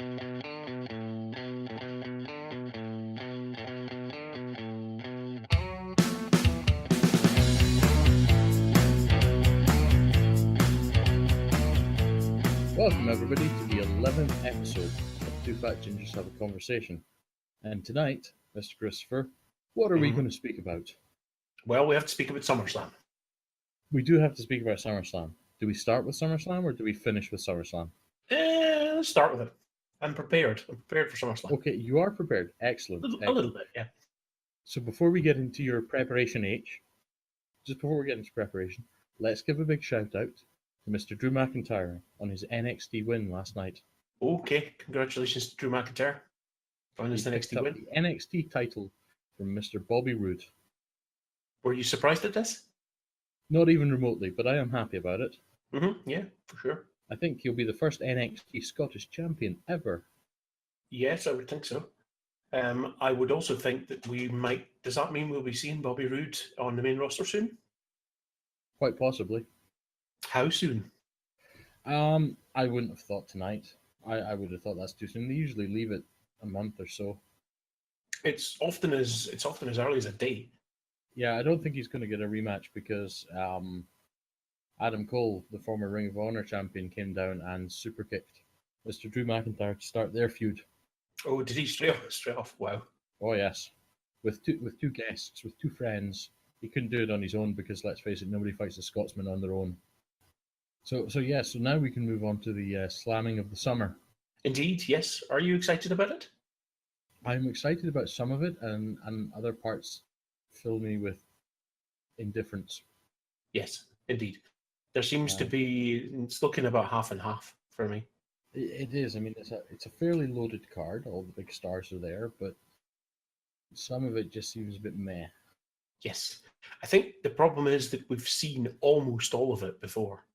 Welcome everybody to the 11th episode of Two Fat Gingers Have a Conversation. And tonight, Mr. Christopher, what are we going to speak about? Well, we have to speak about Summerslam. We do have to speak about SummerSlam. Do we start with SummerSlam or do we finish with SummerSlam? Let's start with it. I'm prepared. I'm prepared for SummerSlam. Okay, you are prepared. Excellent. A little bit, yeah. So before we get into your preparation just before we get into preparation, let's give a big shout out to Mr. Drew McIntyre on his NXT win last night. Okay, congratulations to Drew McIntyre on his NXT win. The NXT title from Mr. Bobby Roode. Were you surprised at this? Not even remotely, but I am happy about it. Yeah, for sure. I think he'll be the first NXT Scottish champion ever. Yes, I would think so. I would also think that we might... Does that mean we'll be seeing Bobby Roode on the main roster soon? Quite possibly. How soon? I wouldn't have thought tonight. I would have thought that's too soon. They usually leave it a month or so. It's often as early as a day. Yeah, I don't think he's going to get a rematch because Adam Cole, the former Ring of Honor champion, came down and super kicked Mr. Drew McIntyre to start their feud. Oh, did he straight off? Wow. Oh yes, with two guests, with two friends. He couldn't do it on his own because let's face it, nobody fights a Scotsman on their own. So now we can move on to the slamming of the summer. Indeed, yes. Are you excited about it? I'm excited about some of it, and other parts fill me with indifference. Yes, indeed. There seems to be, it's looking about half and half for me. It is. I mean, it's a fairly loaded card. All the big stars are there, but some of it just seems a bit meh. Yes. I think the problem is that we've seen almost all of it before.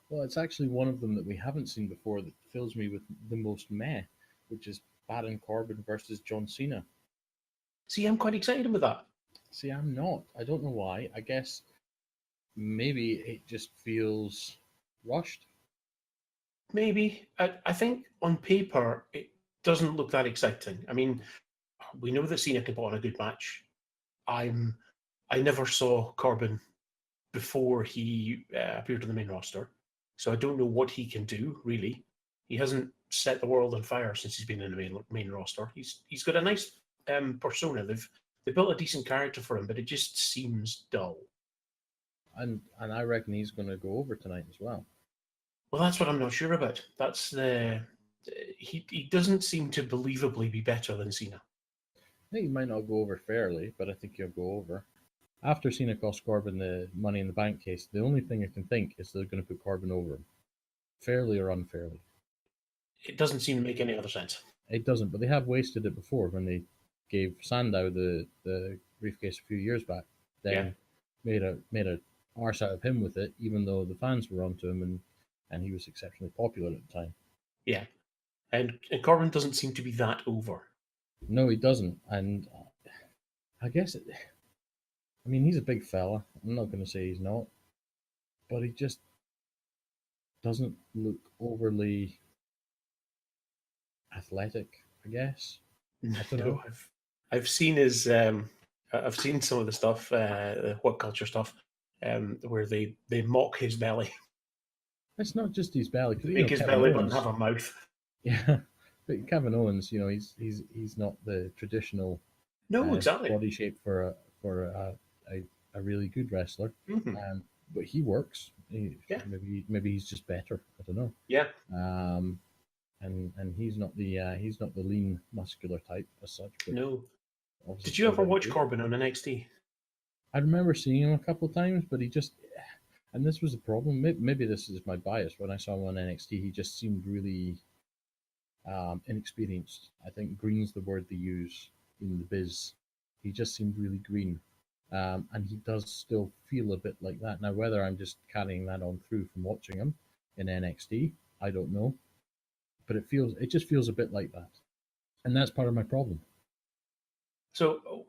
Well, it's actually one of them that we haven't seen before that fills me with the most meh, which is Baron Corbin versus John Cena. See, I'm quite excited about that. See, I'm not. I don't know why. I guess maybe it just feels rushed. Maybe. I think on paper, it doesn't look that exciting. I mean, we know that Cena can put on a good match. I never saw Corbin before he appeared on the main roster, so I don't know what he can do, really. He hasn't set the world on fire since he's been in the main roster. He's got a nice persona. They built a decent character for him, but it just seems dull. And I reckon he's going to go over tonight as well. Well, that's what I'm not sure about. That's he doesn't seem to believably be better than Cena. I think he might not go over fairly, but I think he'll go over. After Cena cost Corbin the Money in the Bank case, the only thing I can think is they're going to put Corbin over him. Fairly or unfairly. It doesn't seem to make any other sense. It doesn't, but they have wasted it before when they gave Sandow the briefcase a few years back. Then made a arse out of him with it, even though the fans were onto him and he was exceptionally popular at the time. Yeah. And Corbin doesn't seem to be that over. No, he doesn't. And I guess he's a big fella. I'm not going to say he's not. But he just doesn't look overly athletic, I guess. I don't know. I've seen his I've seen some of the stuff, What Culture stuff, where they mock his belly. It's not just his belly. Make his belly button have a mouth. Yeah, but Kevin Owens, he's not the traditional exactly body shape for a really good wrestler. Mm-hmm. But he works. Maybe he's just better. I don't know. Yeah. And he's not the lean muscular type as such. But no. Did you ever watch Corbin on NXT? I remember seeing him a couple of times, but he just, and this was the problem. Maybe this is my bias. When I saw him on NXT, he just seemed really inexperienced. I think green's the word they use in the biz. He just seemed really green. And he does still feel a bit like that. Now, whether I'm just carrying that on through from watching him in NXT, I don't know. But it just feels a bit like that. And that's part of my problem. So,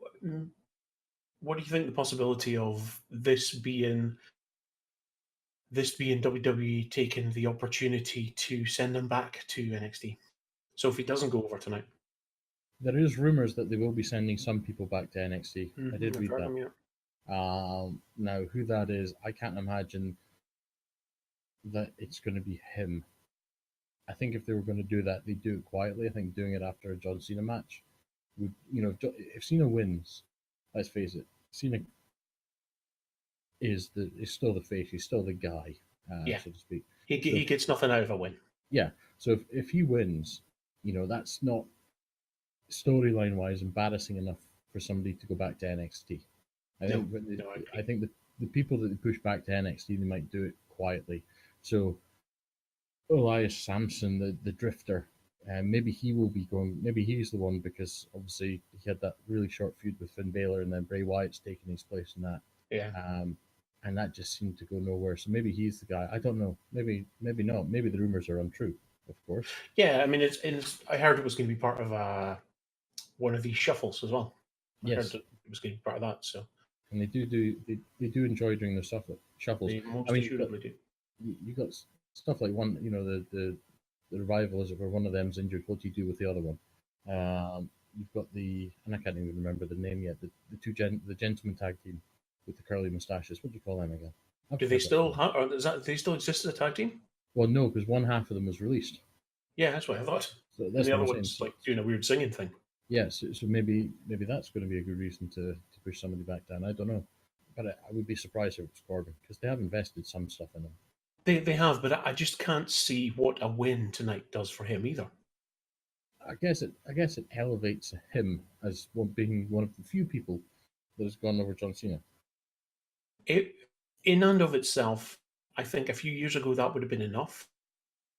what do you think the possibility of this being WWE taking the opportunity to send him back to NXT? So if he doesn't go over tonight, There is rumors that they will be sending some people back to NXT. I did I've read heard that. him, yeah. Now, who that is, I can't imagine that it's going to be him. I think if they were going to do that, they'd do it quietly. I think doing it after a John Cena match would, if Cena wins, let's face it, Cena is still the face. He's still the guy, Yeah. so to speak. He gets nothing out of a win. Yeah. So if he wins, that's not storyline wise embarrassing enough for somebody to go back to NXT. I think I think the people that they push back to NXT, they might do it quietly. So Elias Sampson, the Drifter, maybe he will be going. Maybe he's the one because obviously he had that really short feud with Finn Balor, and then Bray Wyatt's taking his place in that. Yeah. And that just seemed to go nowhere. So maybe he's the guy. I don't know. Maybe not. Maybe the rumors are untrue. Of course. Yeah, I mean, I heard it was going to be part of one of these shuffles as well. I Yes. heard it was going to be part of that. So. And they do enjoy doing the shuffles. They most I mean, assuredly do. You got stuff like one, the revival is it where one of them's injured. What do you do with the other one? You've got and I can't even remember the name yet. The gentleman tag team with the curly mustaches. What do you call them again? Do they still do they still exist as a tag team? Well, no, because one half of them was released. Yeah, that's what I thought. So and the other one's like doing a weird singing thing. Yeah, so maybe that's going to be a good reason to push somebody back down. I don't know, but I would be surprised if it's Corbin because they have invested some stuff in him. They have, but I just can't see what a win tonight does for him either. I guess it elevates him as being one of the few people that has gone over John Cena. In and of itself, I think a few years ago that would have been enough,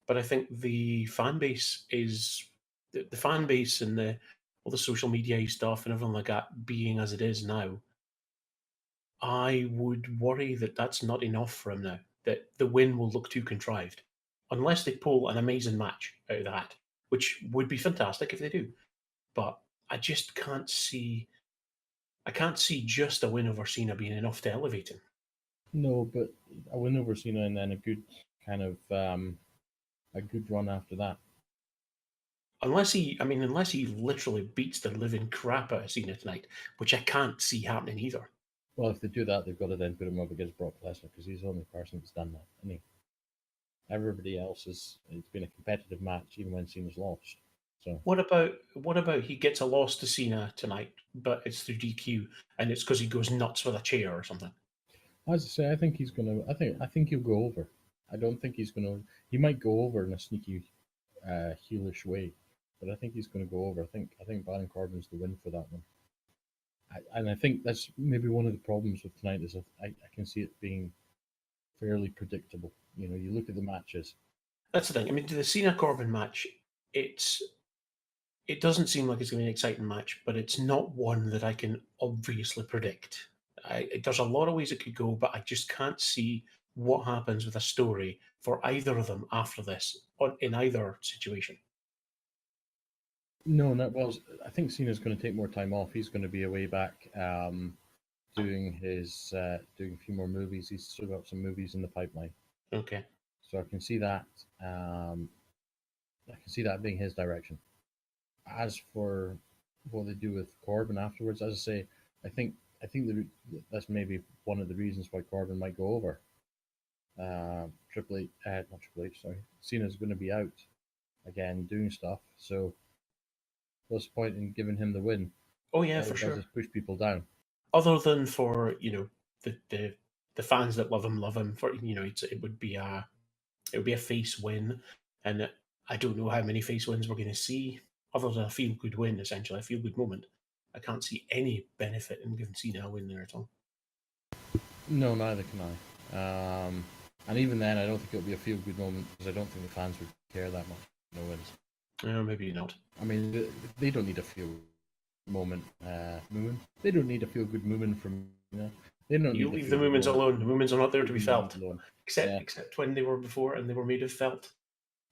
but I think the fan base the fan base and all the social media stuff and everything like that being as it is now. I would worry that that's not enough for him now. That the win will look too contrived, unless they pull an amazing match out of the hat, which would be fantastic if they do. But I just can't see. I can't see just a win over Cena being enough to elevate him. No, but a win over Cena and then a good kind of a good run after that. Unless he literally beats the living crap out of Cena tonight, which I can't see happening either. Well, if they do that, they've got to then put him up against Brock Lesnar because he's the only person that's done that, isn't he? Everybody else it's been a competitive match, even when Cena's lost. So what about he gets a loss to Cena tonight, but it's through DQ, and it's because he goes nuts with a chair or something? As I say, I think he's gonna. I think he'll go over. I don't think he's gonna. He might go over in a sneaky, heelish way, but I think he's gonna go over. I think Baron Corbin's the win for that one. And I think that's maybe one of the problems with tonight is I can see it being fairly predictable. You look at the matches. That's the thing. I mean, the Cena Corbin match, it doesn't seem like it's going to be an exciting match, but it's not one that I can obviously predict. There's a lot of ways it could go, but I just can't see what happens with a story for either of them after this, in either situation. No, not well. I think Cena's going to take more time off. He's going to be away back, doing a few more movies. He's still got some movies in the pipeline. Okay. So I can see that. I can see that being his direction. As for what they do with Corbin afterwards, as I say, I think that's maybe one of the reasons why Corbin might go over. Not Triple H, sorry. Cena's going to be out again doing stuff. So what's the point in giving him the win? Oh yeah, for sure. Just push people down. Other than for the fans that love him. For it would be a face win, and I don't know how many face wins we're going to see. Other than a feel good win, essentially a feel good moment, I can't see any benefit in giving Cena a win there at all. No, neither can I. And even then, I don't think it'll be a feel good moment because I don't think the fans would care that much. No wins. Maybe not. I mean, they don't need a feel moment. They don't need a feel good moment from They don't. You leave the movements alone. The movements are not there to be felt, except when they were before and they were made of felt.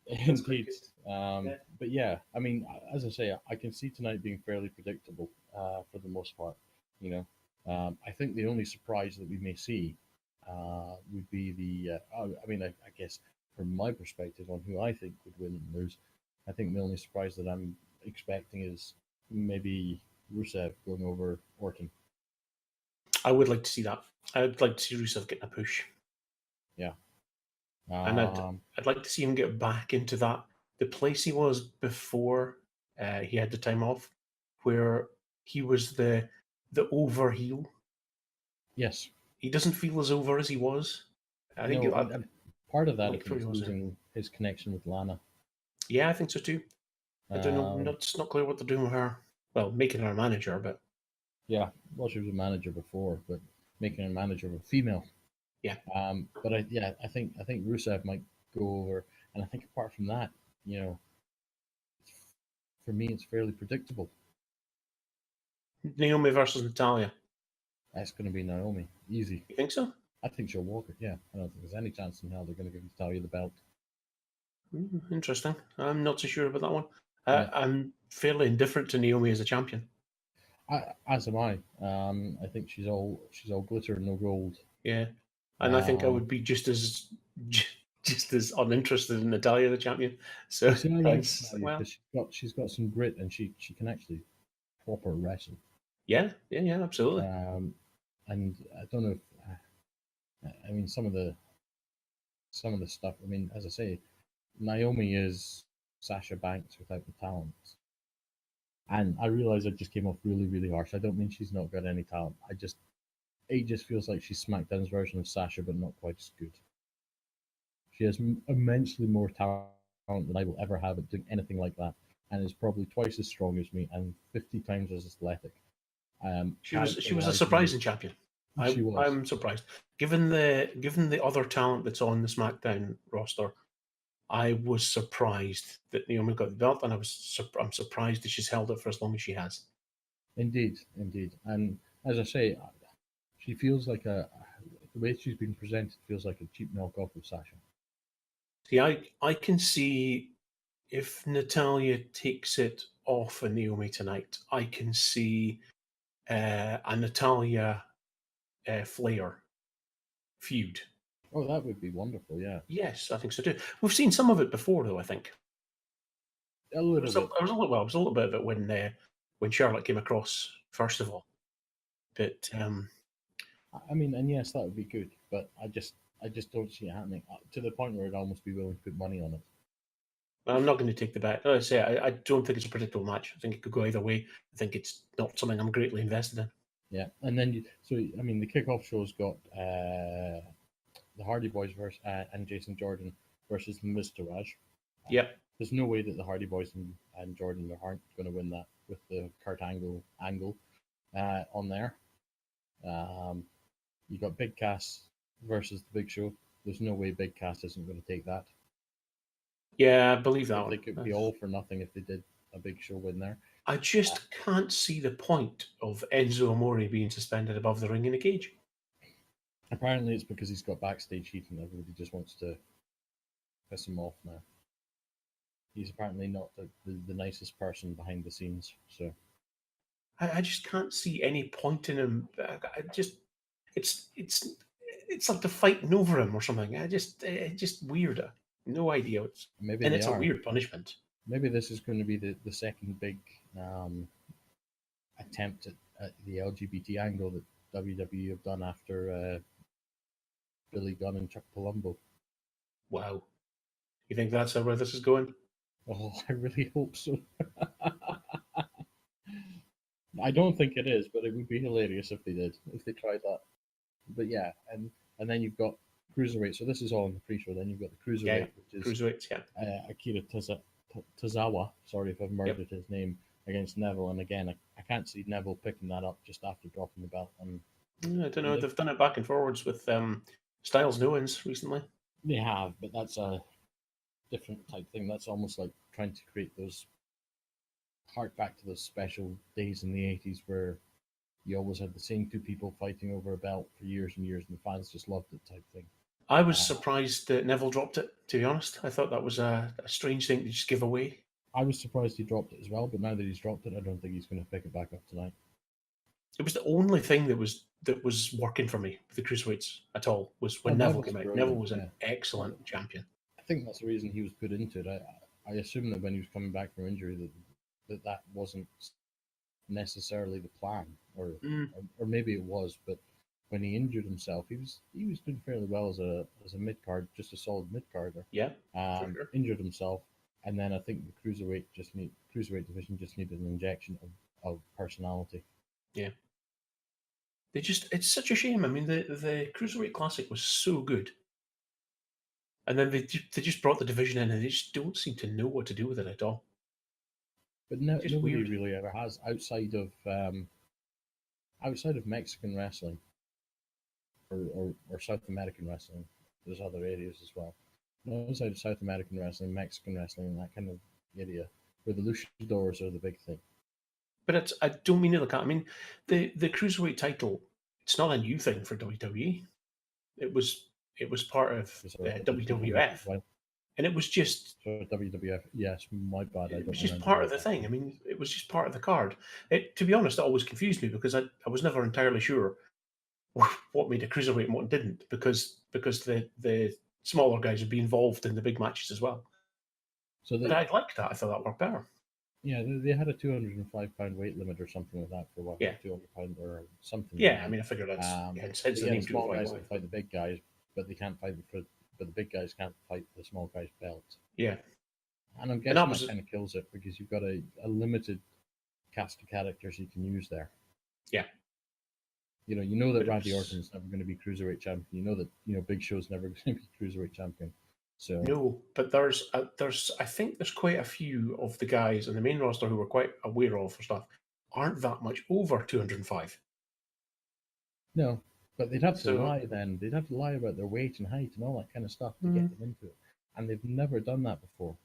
Indeed. But yeah, I mean, as I say, I can see tonight being fairly predictable for the most part. I think the only surprise that we may see would be I guess from my perspective on who I think would win and lose, I think the only surprise that I'm expecting is maybe Rusev going over Orton. I would like to see that. I would like to see Rusev getting a push, Yeah. and I'd like to see him get back into the place he was before he had the time off, where he was the over heel. Yes. He doesn't feel as over as he was. I think No, and part of I that I liked think where is he was then. losing his connection with Lana. Yeah, I think so too. I don't know. Um, It's not clear what they're doing with her. Well, making her a manager, but yeah, well, she was a manager before, but making a manager of a female. yeah. But I think Rusev might go over, and I think apart from that, you know, for me it's fairly predictable. Naomi versus Natalia. That's going to be Naomi, easy. You think so? I think she'll walk it. Yeah, I don't think there's any chance in hell they're going to give Natalia the belt. Interesting. I'm not so sure about that one. Yeah, I'm fairly indifferent to Naomi as a champion. as am I. I think she's all glitter and no gold. Yeah, and I think I Um, would be just as just as uninterested in Natalia the champion. So you see, I like that's Natalia well, because she's got some grit and she can actually proper wrestle. yeah, absolutely. And I don't know if I mean some of the stuff. I mean, as I say, Naomi is Sasha Banks without the talent. And I realize I just came off really, really harsh. I don't mean she's not got any talent. It just feels like she's SmackDown's version of Sasha, but not quite as good. She has immensely more talent than I will ever have at doing anything like that, and is probably twice as strong as me and 50 times as athletic. She was a Character-wise, surprising champion. she was. I'm surprised given the other talent that's on the SmackDown roster. I was surprised that Naomi got the belt, and I'm surprised that she's held it for as long as she has. Indeed, indeed. And as I say, she feels like the way she's been presented feels like a cheap knockoff of Sasha. See, I can see if Natalia takes it off of Naomi tonight, I can see a Natalia Flair feud. Oh, that would be wonderful, yeah. Yes, I think so too. We've seen some of it before, though. I think A little bit. there was a little bit of it when Charlotte came across first of all. But I mean, and yes, that would be good, but I just don't see it happening to the point where I'd almost be willing to put money on it. I'm not going to take the bet. As I say, I don't think it's a predictable match. I think it could go either way. I think it's not something I'm greatly invested in. Yeah, and then so I mean, the kickoff show's got the Hardy Boys versus and Jason Jordan versus the Miztourage. Yep. There's no way that the Hardy Boys and Jordan aren't going to win that with the Kurt Angle on there. You got Big Cass versus the Big Show. There's no way Big Cass isn't going to take that. Yeah, I believe that I one. think it'd be all for nothing if they did a Big Show win there. I just can't see the point of Enzo Amore being suspended above the ring in a cage. Apparently, it's because he's got backstage heat and everybody just wants to piss him off now. He's apparently not the nicest person behind the scenes. So I just can't see any point in him. It's like they're fighting over him or something. It's just weird. No idea. maybe And they it's are. a weird punishment. Maybe this is going to be the second big attempt at the LGBT angle that WWE have done after Billy Gunn and Chuck Palumbo. Wow. You think that's where this is going? Oh, I really hope so. I don't think it is, but it would be hilarious if they did, if they tried that. But yeah, and then you've got Cruiserweight. So this is all in the pre-show. Then you've got the Cruiserweight, which is Cruiserweights, yeah. Akira Tozawa. Sorry if I've murdered his name, against Neville. And again, I can't see Neville picking that up just after dropping the belt. And I don't know. They've done it back and forwards with Styles No-Wins recently. they have, but that's a different type thing. That's almost like trying to create those hark back to those special days in the 80s where you always had the same two people fighting over a belt for years and years, and the fans just loved it type thing. I was surprised that Neville dropped it, to be honest. I thought that was a strange thing to just give away. I was surprised he dropped it as well, but now that he's dropped it, I don't think he's going to pick it back up tonight. It was the only thing that was working for me with the Cruiserweights at all was when Neville came out. Neville was an excellent champion. I think that's the reason he was put into it. I assume that when he was coming back from injury, that wasn't necessarily the plan, Mm, or maybe it was, but when he injured himself, he was doing fairly well as a mid card, just a solid mid carder. yeah, for sure. Injured himself, and then I think the cruiserweight division just needed an injection of personality. Yeah. It's such a shame. I mean, the Cruiserweight Classic was so good. And then they just brought the division in and they just don't seem to know what to do with it at all. But no, Just nobody weird. really ever has outside of Mexican wrestling or South American wrestling. There's other areas as well. No, outside of South American wrestling, Mexican wrestling, and that kind of area, where the luchadors are the big thing. But I don't mean it like that. I mean, the Cruiserweight title, it's not a new thing for WWE. It was it was part of So WWF. well, And it was just so WWF. Yes, my bad. I it was don't just remember part the of the exact thing. I name. mean, it was just part of the card. To be honest, it always confused me because I was never entirely sure what made a cruiserweight and what didn't because the smaller guys would be involved in the big matches as well. So But I liked that. I thought that worked better. yeah, they had a 205 pound weight limit or something like that for what Yeah, 200 pound or something like yeah. I that. mean, I figured that's hence the Yeah, the name small guys can 205. fight the big guys, but they can't fight but the big guys can't fight the small guys' belts. Yeah, And I'm and that guessing was that kind of kills it because you've got a limited cast of characters you can use there. yeah, You know that but it Randy was Orton's never going to be cruiserweight champion. You know that Big Show's never going to be cruiserweight champion. So no. But there's I think there's quite a few of the guys in the main roster who we're quite aware of for stuff aren't that much over 205. no, but they'd have to So lie then. They'd have to lie about their weight and height and all that kind of stuff to mm, get them into it, and they've never done that before.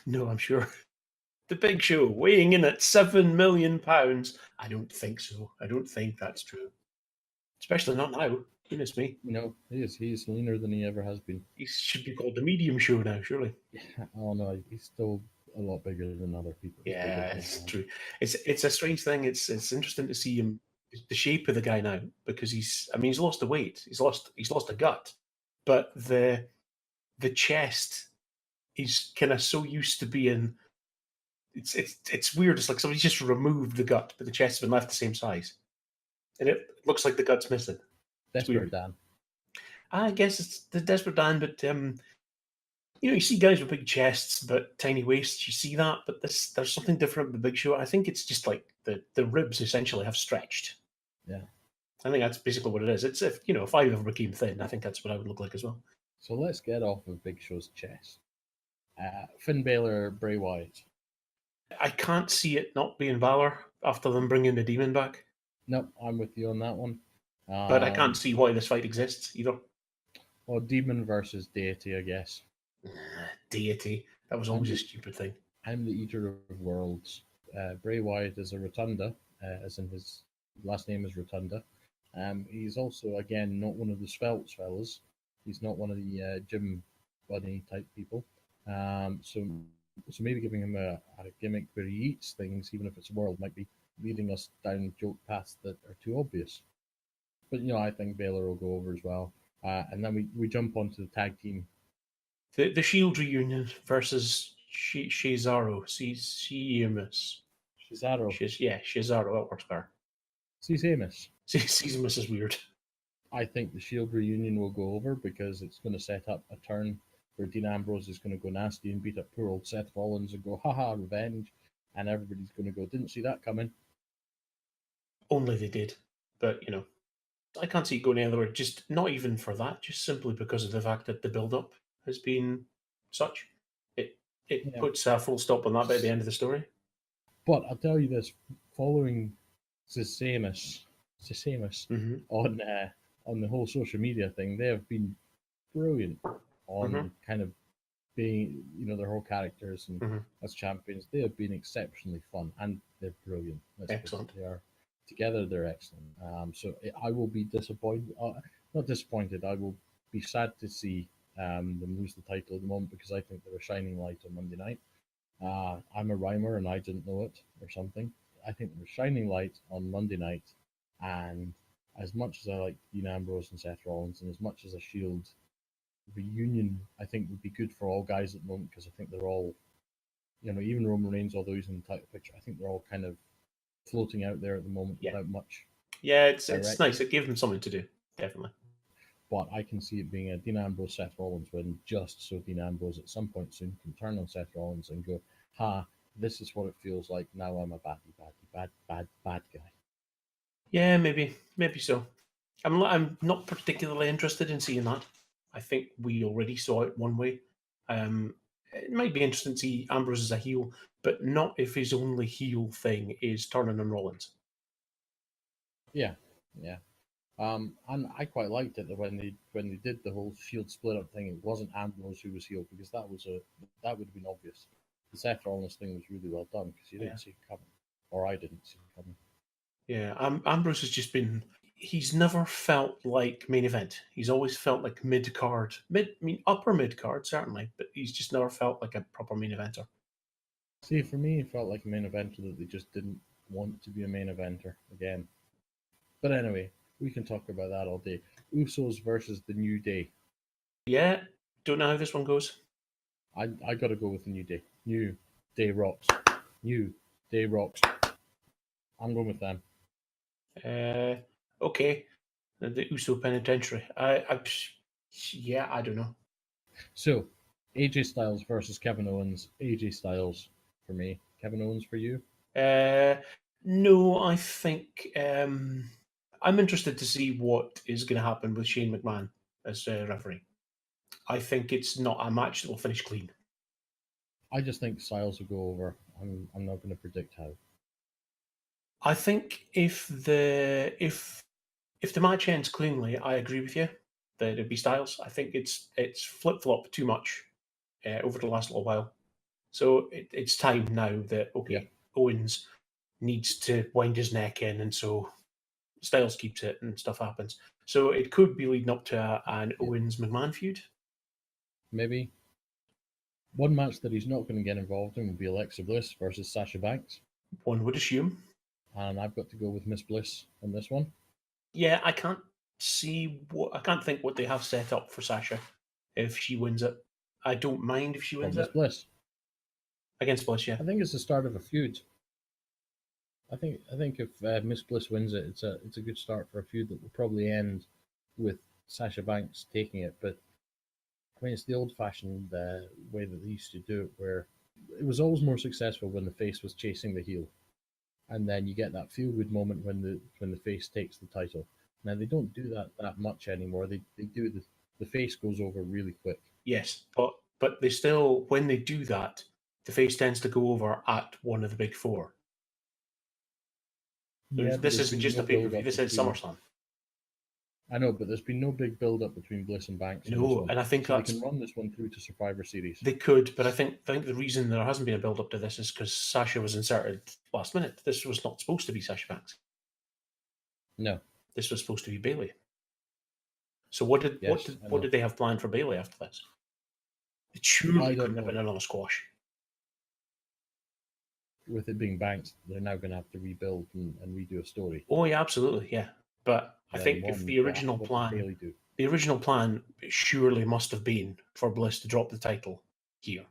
no, I'm sure. The Big Show weighing in at £7 million. I don't think so. I don't think that's true. Especially not now. Goodness me. He's leaner than he ever has been. He should be called the Medium Show now, surely. Oh no, he's still a lot bigger than other people. He's bigger Yeah, than it's everyone. true. It's a strange thing. It's interesting to see him, the shape of the guy now, because he's lost the weight. He's lost a gut, but the chest, he's kind of so used to being. It's weird. It's like somebody's just removed the gut, but the chest's been left the same size, and it looks like the gut's missing. It's Desperate weird. Dan. I guess it's the desperate Dan, but you see guys with big chests but tiny waists. You see that, but there's something different with the Big Show. I think it's just like the ribs essentially have stretched. Yeah. I think that's basically what it is. It's if I ever became thin, I think that's what I would look like as well. So let's get off of Big Show's chest. Finn Balor, Bray Wyatt. I can't see it not being Balor after them bringing the Demon back, Nope, I'm with you on that one. but I can't see why this fight exists either. Well, demon versus deity, I guess. Deity. That was I'm always a the, stupid thing. I'm the eater of worlds. Bray Wyatt is a rotunda, as in his last name is Rotunda. He's also, again, not one of the svelte fellas. He's not one of the gym bunny type people. So maybe giving him a gimmick where he eats things, even if it's a world, might be leading us down joke paths that are too obvious. But I think Baylor will go over as well. And then we jump onto the tag team. The Shield reunion versus Cesaro. Sheamus. Cesaro. Cesaro. That works better. Sheamus. Sheamus is weird. I think the Shield reunion will go over because it's going to set up a turn where Dean Ambrose is going to go nasty and beat up poor old Seth Rollins and go, haha, revenge. And everybody's going to go, didn't see that coming. Only they did. But, I can't see it going any other way. Just not even for that, just simply because of the fact that the build up has been such. It puts a full stop on that bit at the end of the story. But I'll tell you this, following Sheamus Mm-hmm. on the whole social media thing, they have been brilliant on kind of being, their whole characters and as champions. They have been exceptionally fun and they're brilliant. Excellent. They are together. They're excellent. So I will be disappointed. Not disappointed. I will be sad to see them lose the title at the moment because I think they're a shining light on Monday night. I'm a rhymer and I didn't know it or something. I think they're a shining light on Monday night, and as much as I like Dean Ambrose and Seth Rollins, and as much as a Shield reunion, I think, would be good for all guys at the moment because I think they're all, even Roman Reigns, although he's in the title picture, I think they're all kind of floating out there at the moment Yeah. without much. Yeah, it's direction. nice. It gave them something to do, definitely. But I can see it being a Dean Ambrose Seth Rollins win, just so Dean Ambrose at some point soon can turn on Seth Rollins and go, "Ha, this is what it feels like. Now I'm a bad guy." Yeah, maybe so. I'm not particularly interested in seeing that. I think we already saw it one way. It might be interesting to see Ambrose as a heel, but not if his only heel thing is turning on Rollins. Yeah, yeah. And I quite liked it that when they did the whole Shield split up thing, it wasn't Ambrose who was heel because that would have been obvious. The Seth Rollins thing was really well done because you didn't see it coming, or I didn't see it coming. Yeah, Ambrose has just been. He's never felt like main event. He's always felt like mid card, upper mid card certainly, but he's just never felt like a proper main eventer. See, for me, it felt like a main eventer that they just didn't want to be a main eventer again. But anyway, we can talk about that all day. Usos versus the New Day. Yeah, don't know how this one goes. I got to go with the New Day. New Day rocks. New Day rocks. I'm going with them. Okay, the Uso Penitentiary. Yeah, I don't know. So, AJ Styles versus Kevin Owens. AJ Styles for me. Kevin Owens for you. No, I think I'm interested to see what is going to happen with Shane McMahon as referee. I think it's not a match that will finish clean. I just think Styles will go over. I'm not going to predict how. I think if the match ends cleanly, I agree with you that it'd be Styles. I think it's flip flop too much over the last little while, so it's time now that Owens needs to wind his neck in, and so Styles keeps it, and stuff happens. So it could be leading up to an Owens McMahon feud. Maybe. One match that he's not going to get involved in will be Alexa Bliss versus Sasha Banks. One would assume. And I've got to go with Miss Bliss on this one. Yeah, I can't think what they have set up for Sasha if she wins it. I don't mind if she wins Miss it. Bliss. Against Bliss, yeah. I think it's the start of a feud. I think if Miss Bliss wins it, it's a good start for a feud that will probably end with Sasha Banks taking it. But I mean, it's the old-fashioned way that they used to do it, where it was always more successful when the face was chasing the heel, and then you get that feel-good moment when the face takes the title. Now they don't do that much anymore. They do the face goes over really quick. Yes, but they still, when they do that, the face tends to go over at one of the big four. Yeah, this isn't just a pay-per-view. This is SummerSlam. I know, but there's been no big build-up between Bliss and Banks. No, and I think so they can run this one through to Survivor Series. They could, but I think the reason there hasn't been a build-up to this is because Sasha was inserted last minute. This was not supposed to be Sasha Banks. No, this was supposed to be Bayley. So what did they have planned for Bayley after this? It surely couldn't have been another squash. With it being Banks, they're now going to have to rebuild and redo a story. Oh yeah, absolutely, yeah. But I think if the original plan surely must have been for Bliss to drop the title here.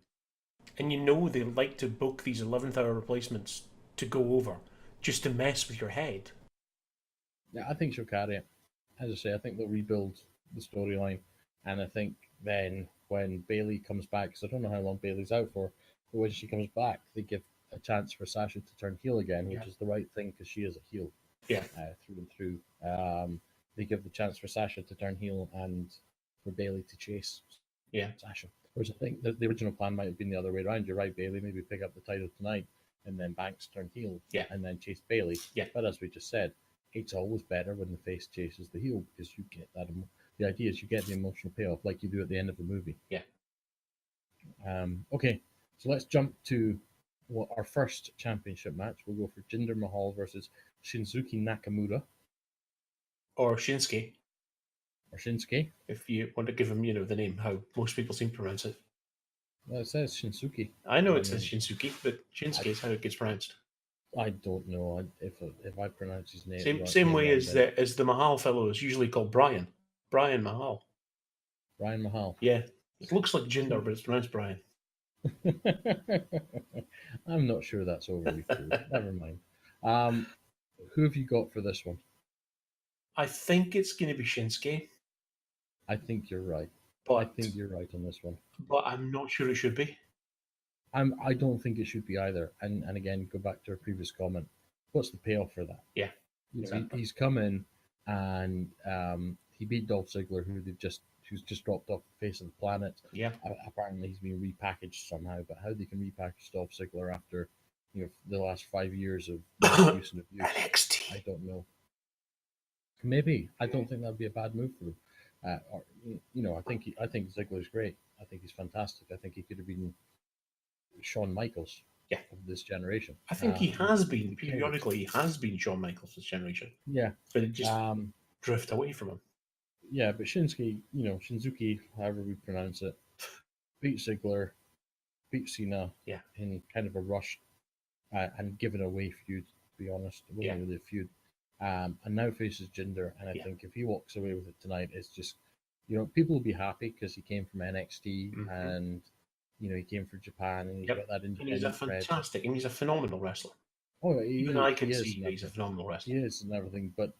And they like to book these 11th hour replacements to go over just to mess with your head. Yeah, I think she'll carry it. As I say, I think they'll rebuild the storyline, and I think then when Bayley comes back, because I don't know how long Bayley's out for, but when she comes back, they give a chance for Sasha to turn heel again, which is the right thing because she is a heel. Yeah. Through and through. They give the chance for Sasha to turn heel and for Bayley to chase Sasha. Whereas I think the original plan might have been the other way around. You're right, Bayley, maybe pick up the title tonight and then Banks turn heel and then chase Bayley. Yeah. But as we just said, it's always better when the face chases the heel because you get that. The idea is you get the emotional payoff like you do at the end of the movie. Yeah. Okay, so let's jump to our first championship match. We'll go for Jinder Mahal versus Shinsuke Nakamura. Or Shinsuke. Or Shinsuke. If you want to give him, the name, how most people seem to pronounce it. Well, it says Shinsuke. I know it says Shinsuke, but Shinsuke is how it gets pronounced. I don't know if I pronounce his name. Same way as the Mahal fellow is usually called Brian. Brian Mahal. Brian Mahal. Yeah, it looks like Jinder, but it's pronounced Brian. I'm not sure that's overly true. Never mind. Um, who have you got for this one? I think it's going to be Shinsuke, I think you're right. I but think you're right on this one. I'm not sure it should be. I don't think it should be either. And again, go back to our previous comment. What's the payoff for that? Yeah, You know, exactly. he's come in and he beat Dolph Ziggler, who's just dropped off the face of the planet. Yeah, Apparently, he's been repackaged somehow. But how they can repackage Dolph Ziggler after the last 5 years of misuse and abuse, NXT. I don't know. Maybe I don't think that'd be a bad move for him. I think Ziggler's great. I think he's fantastic. I think he could have been Shawn Michaels Yeah, of this generation. I think he has been he killed it. periodically. He has been Shawn Michaels this generation, Yeah, but it just drift away from him. yeah, but Shinsuke, however we pronounce it, beat Ziggler, beat Cena Yeah. in kind of a rush and given away feud. To be honest, it wasn't really a feud. And now faces Jinder, and I think if he walks away with it tonight, it's just people will be happy because he came from NXT and he came from Japan and he's got that independent. And he's a fantastic, and he's a phenomenal wrestler. Oh, even I can see he's a phenomenal wrestler. He is and everything, but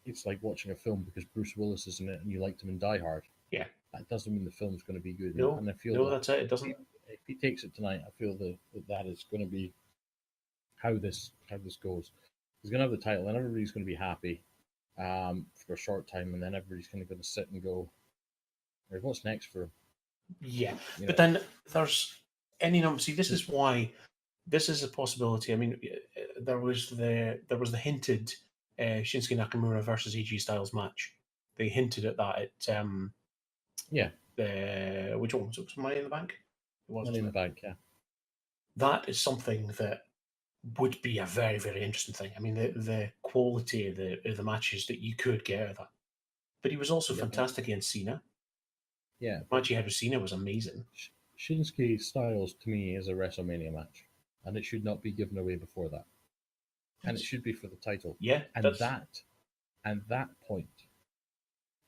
it's like watching a film because Bruce Willis is in it and you liked him in Die Hard. Yeah, that doesn't mean the film's going to be good. No, and I feel that's it. It doesn't. If he takes it tonight, I feel that is going to be how this goes. He's going to have the title, and everybody's going to be happy for a short time, and then everybody's going to sit and go, "What's next for him?" Yeah, but then there's any number. See, this is why this is a possibility. I mean, there was the hinted Shinsuke Nakamura versus AJ Styles match. They hinted at that at which one was it? Was Money in the Bank? It was Money in the Bank, yeah. That is something that would be a very, very interesting thing. I mean, the quality of the matches that you could get out of that. But he was also fantastic against Cena. Yeah, the match he had with Cena was amazing. Shinsuke Styles to me is a WrestleMania match, and it should not be given away before that. And it should be for the title. Yeah, and that point.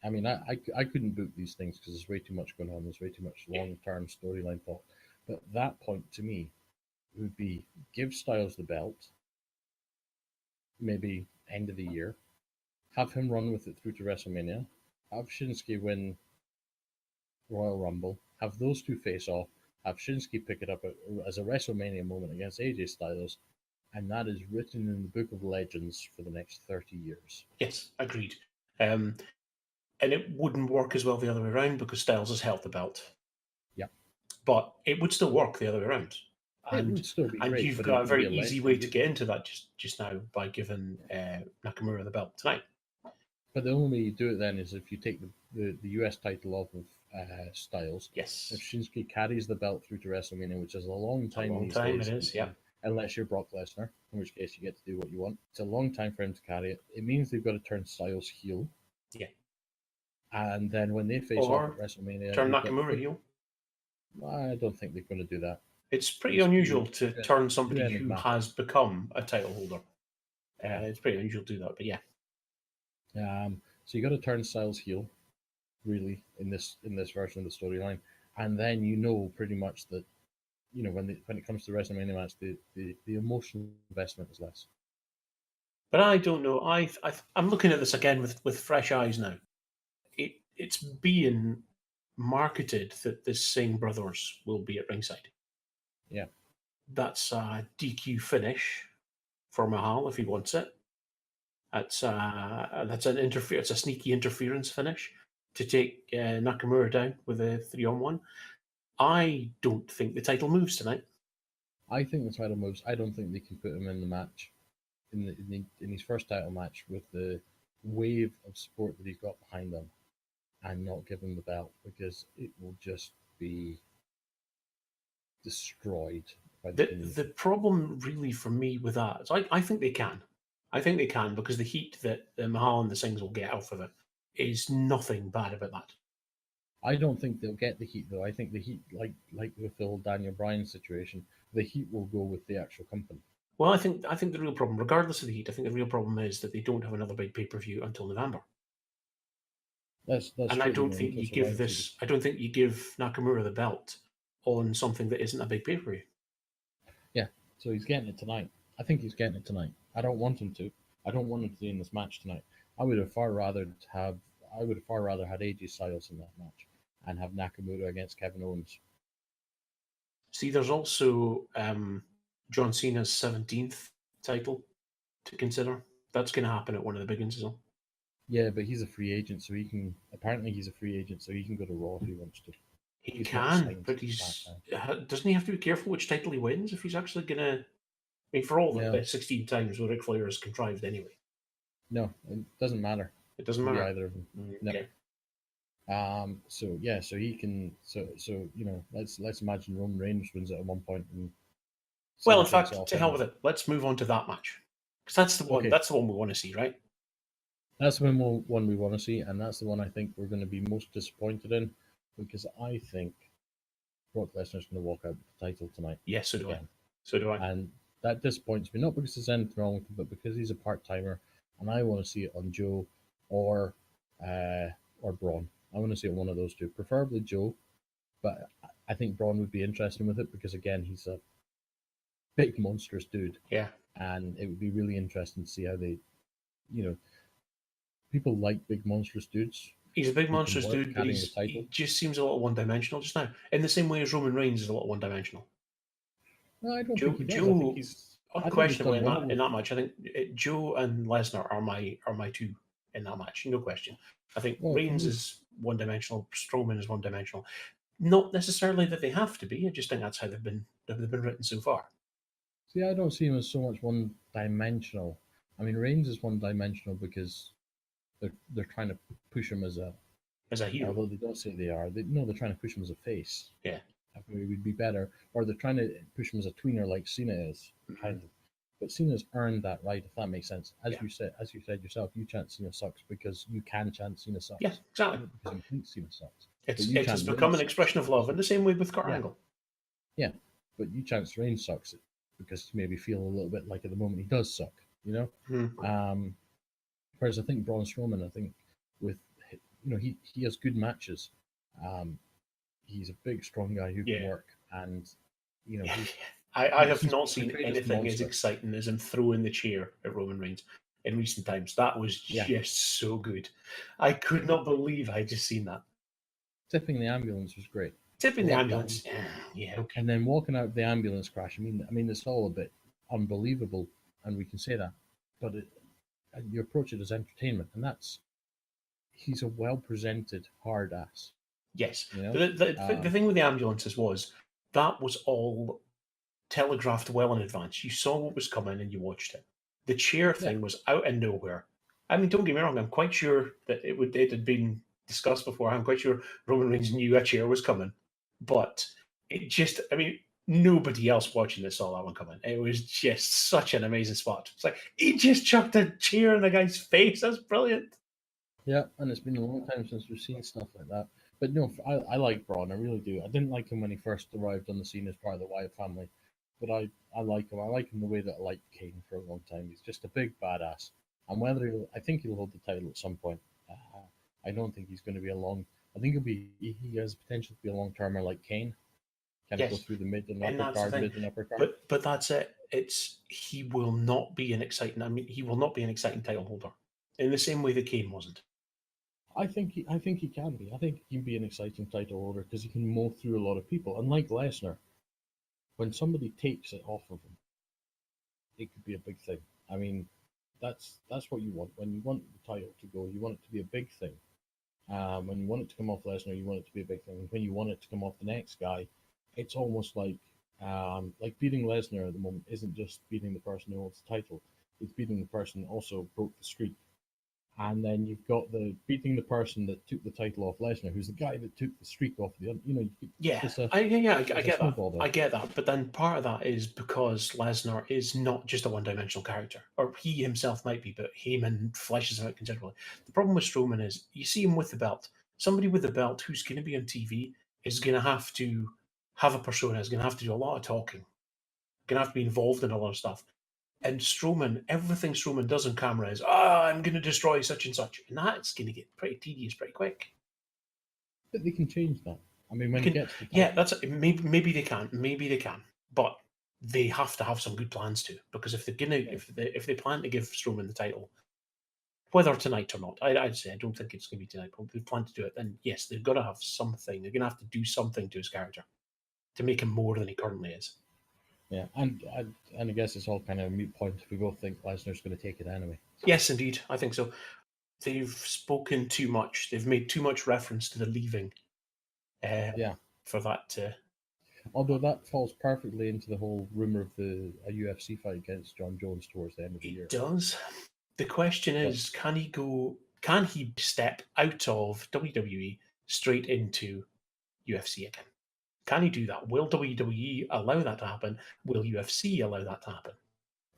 I mean, I couldn't book these things because there's way too much going on. There's way too much long-term storyline thought. But that point to me would be give Styles the belt, maybe end of the year, have him run with it through to WrestleMania, have Shinsuke win Royal Rumble, have those two face off, have Shinsuke pick it up as a WrestleMania moment against AJ Styles, and that is written in the Book of Legends for the next 30 years. Yes, agreed. And it wouldn't work as well the other way around because Styles has held the belt. Yeah. But it would still work the other way around. It would still be great. And you've got a very easy way to get into that just now by giving Nakamura the belt tonight. But the only way you do it then is if you take the US title off of Styles. Yes. If Shinsuke carries the belt through to WrestleMania, which is a long time. It is, yeah. Unless you're Brock Lesnar, in which case you get to do what you want. It's a long time for him to carry it. It means they've got to turn Styles heel. Yeah. And then when they face off at WrestleMania, turn Nakamura heel. I don't think they're going to do that. It's pretty unusual to turn somebody who has become a title holder. It's pretty unusual to do that, but yeah. So you got to turn Styles heel, really, in this version of the storyline, and then pretty much that when it comes to WrestleMania match, the emotional investment is less. But I don't know. I'm looking at this again with fresh eyes now. It's being marketed that the Singh brothers will be at ringside. Yeah, that's a DQ finish for Mahal if he wants it. That's it's a sneaky interference finish to take Nakamura down with a 3-on-1. I don't think the title moves tonight. I think the title moves. I don't think they can put him in the match in his first title match with the wave of support that he's got behind him and not give him the belt because it will just be destroyed. The problem really for me with that is I think they can. I think they can because the heat that Mahal and the Singhs will get off of it is nothing bad about that. I don't think they'll get the heat though. I think the heat, like with the whole Daniel Bryan situation, the heat will go with the actual company. Well, I think the real problem, regardless of the heat, I think the real problem is that they don't have another big pay-per-view until November. That's And I true. don't think you Because give this. I don't think you give Nakamura the belt on something that isn't a big pay per view. yeah, so he's getting it tonight. I think he's getting it tonight. I don't want him to. I don't want him to be in this match tonight. I would have far rather have. I would have far rather had AJ Styles in that match and have Nakamura against Kevin Owens. See, there's also John Cena's 17th title to consider. That's going to happen at one of the big ones as well. Yeah, but he's a free agent, so he can. Apparently, he's a free agent, so he can go to Raw if he wants to. He He's not can, signed but to he's SmackDown. doesn't he have to be careful which title he wins if he's actually going to? I mean, for all No, the 16 times where Ric Flair is contrived anyway. no, it doesn't matter. It It doesn't can be matter. either of them. No. Okay. So yeah, so he can. So let's imagine Roman Reigns wins it at one point and Well, Cena in takes fact, off to hell him. with it. Let's move on to that match because that's the one. Okay, That's the one we want to see, right? that's the one we want to see, and that's the one I think we're going to be most disappointed in, because I think Brock Lesnar's going to walk out with the title tonight Yes, so do I. again, So do I. and that disappoints me not because there's anything wrong with him, but because he's a part timer, and I want to see it on Joe or uh, or Braun. I want to see it on one of those two, preferably Joe, but I think Braun would be interesting with it because again he's a big monstrous dude, Yeah. and it would be really interesting to see how they, you know, people like big monstrous dudes He's a big who can monstrous work dude, but carrying the title. he just seems a little one-dimensional just now. In the same way as Roman Reigns is a little one-dimensional. No, I don't think Joe, he does. Joe, I think he's unquestionably done well in with. that match, I think Joe and Lesnar are my two in that match, no question. I think Well, for Reigns me, is one-dimensional, Strowman is one-dimensional. Not necessarily that they have to be. I just think that's how they've been written so far. see, I don't see him as so much one dimensional. I mean, Reigns is one dimensional because they're trying to push him as a, As a hero, although they don't say they are. No, they're trying to push him as a face. yeah, I think it would be better, or they're trying to push him as a tweener like Cena is, kind of. But Cena's earned that right, if that makes sense. yeah, As you said yourself, you chant Cena sucks because you can chant Cena yeah, sucks, exactly. not because you think Cena sucks. But It's you it has chant become Reigns an sucks expression of love because in the same way with Kurt yeah, Angle. yeah. But you chant Reigns sucks because you maybe feel a little bit like at the moment he does suck, you know. Hmm. Whereas I think Braun Strowman, I think with he has good matches. Um, he's a big, strong guy who can Yeah, work, and yeah. he's I have he's not seen portrayed as the anything as monster. exciting as him throwing the chair at Roman Reigns in recent times. That was Yeah, just so good. I could not believe I just seen that. tipping the ambulance was great. Tipping the What ambulance. Yeah, okay. and then walking out of the ambulance crash. I mean, it's all a bit unbelievable, and we can say that, but you approach it as entertainment, and that's he's a well presented hard ass. Yes. You know, But the thing with the ambulances was that was all telegraphed well in advance. You saw what was coming and you watched it. The chair yeah, thing was out of nowhere. I mean, don't get me wrong. I'm quite sure that it had been discussed before. I'm quite sure Roman Reigns knew a chair was coming, but it just. I mean, nobody else watching this saw that one coming. It was just such an amazing spot. It's like he just chucked a chair in the guy's face. That's brilliant. yeah, and it's been a long time since we've seen stuff like that. But no, I like Braun. I really do. I didn't like him when he first arrived on the scene as part of the Wyatt family, but I like him. I like him the way that I liked Kane for a long time. He's just a big badass. And I think he'll hold the title at some point. I don't think he's going to be a long. I think he has potential to be a long termer like Kane. Kind of go Yes, through the mid and and upper that's the card, thing. mid and upper card. But that's it. It's he will not be an exciting. I mean, he will not be an exciting title holder in the same way that Kane wasn't. I think he can be. I think he can be an exciting title holder because he can mow through a lot of people. Unlike Lesnar, when somebody takes it off of him, it could be a big thing. I mean, that's what you want. When you want the title to go, you want it to be a big thing. When you want it to come off Lesnar, you want it to be a big thing. When you want it to come off the next guy, it's almost like beating Lesnar at the moment isn't just beating the person who holds the title; it's beating the person that also broke the streak. And then you've got the beating the person that took the title off Lesnar, who's the guy that took the streak off the. Yeah, It's a I it's a get that. snowball there. I get that. But then part of that is because Lesnar is not just a one-dimensional character, or he himself might be, but Heyman fleshes him out considerably. The problem with Strowman is you see him with the belt. Somebody with the belt who's going to be on TV is going to have to have a persona. Is going to have to do a lot of talking. Going to have to be involved in a lot of stuff. And Strowman, everything Strowman does on camera is, I'm going to destroy such and such. And that's going to get pretty tedious pretty quick. But they can change that. I mean, when it gets to the Yeah, that's maybe they can, but they have to have some good plans too. Because if they're gonna, if they plan to give Strowman the title, whether tonight or not, I'd say I don't think it's going to be tonight. But if they plan to do it, then yes, they've got to have something. They're going to have to do something to his character to make him more than he currently is. Yeah, and I guess it's all kind of a moot point if we both think Lesnar's going to take it anyway. Yes, indeed, I think so. They've spoken too much. They've made too much reference to the leaving. For that to. Although that falls perfectly into the whole rumor of a UFC fight against John Jones towards the end of the year. It does. The question is, can he step out of WWE straight into UFC again? Can he do that? Will WWE allow that to happen? Will UFC allow that to happen?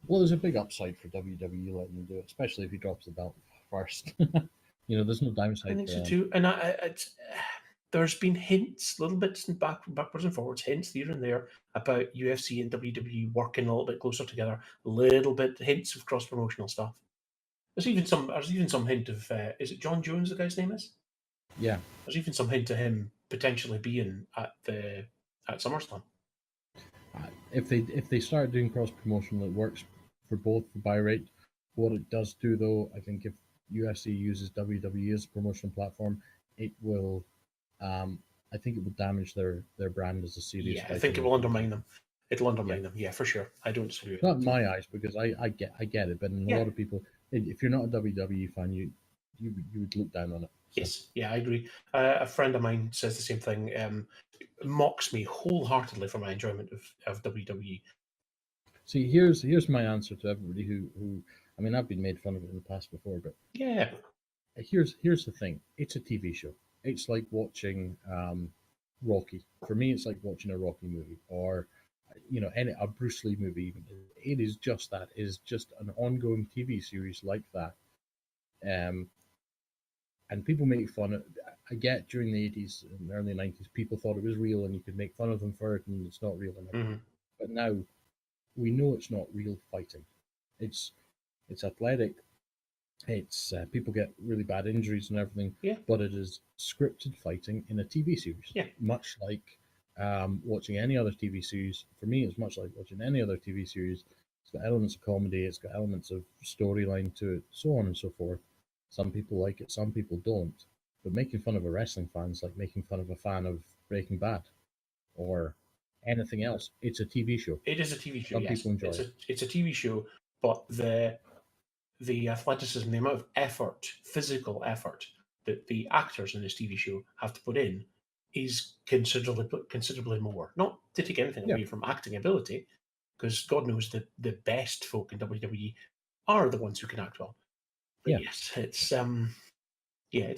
Well, there's a big upside for WWE letting him do it, especially if he drops the belt first. There's no downside. I think so too. And there's been hints, little bits and backwards and forwards, hints here and there about UFC and WWE working a little bit closer together. Little bit hints of cross promotional stuff. There's even some hint of is it John Jones the guy's name is? Yeah. There's even some hint of him potentially being at SummerSlam. If they start doing cross promotion that works for both the buy rate, what it does do though, I think if UFC uses WWE as a promotional platform, it will I think it will damage their brand as a serious. Yeah, I think it will undermine them. It'll undermine them. Yeah, for sure. I don't disagree. Not in my eyes, because I get it, but in a lot of people, if you're not a WWE fan, you would look down on it. So. Yes, yeah, I agree. A friend of mine says the same thing. Mocks me wholeheartedly for my enjoyment of WWE. See, here's my answer to everybody who I mean, I've been made fun of it in the past before, but yeah, here's the thing. It's a TV show. It's like watching Rocky. For me, it's like watching a Rocky movie, or a Bruce Lee movie. It is just that. It is just an ongoing TV series like that. And people make fun of. I get during the 80s and early 90s, people thought it was real, and you could make fun of them for it, and it's not real anymore. Mm-hmm. But now we know it's not real fighting. It's athletic. It's people get really bad injuries and everything, but it is scripted fighting in a TV series. Yeah. Much like watching any other TV series. For me, it's much like watching any other TV series. It's got elements of comedy. It's got elements of storyline to it, so on and so forth. Some people like it, some people don't. But making fun of a wrestling fan is like making fun of a fan of Breaking Bad or anything else. It's a TV show. It is a TV show. Some people enjoy it. It's a TV show, but the athleticism, the amount of effort, physical effort that the actors in this TV show have to put in is considerably more. Not to take anything away from acting ability, because God knows the best folk in WWE are the ones who can act well. But yes, it's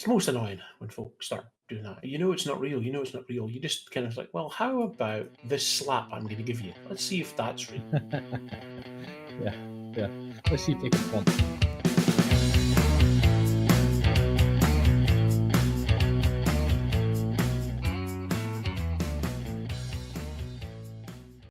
most annoying when folks start doing that. It's not real. It's not real. You just kind of like, well, how about this slap I'm going to give you? Let's see if that's real. Yeah. Let's see if they can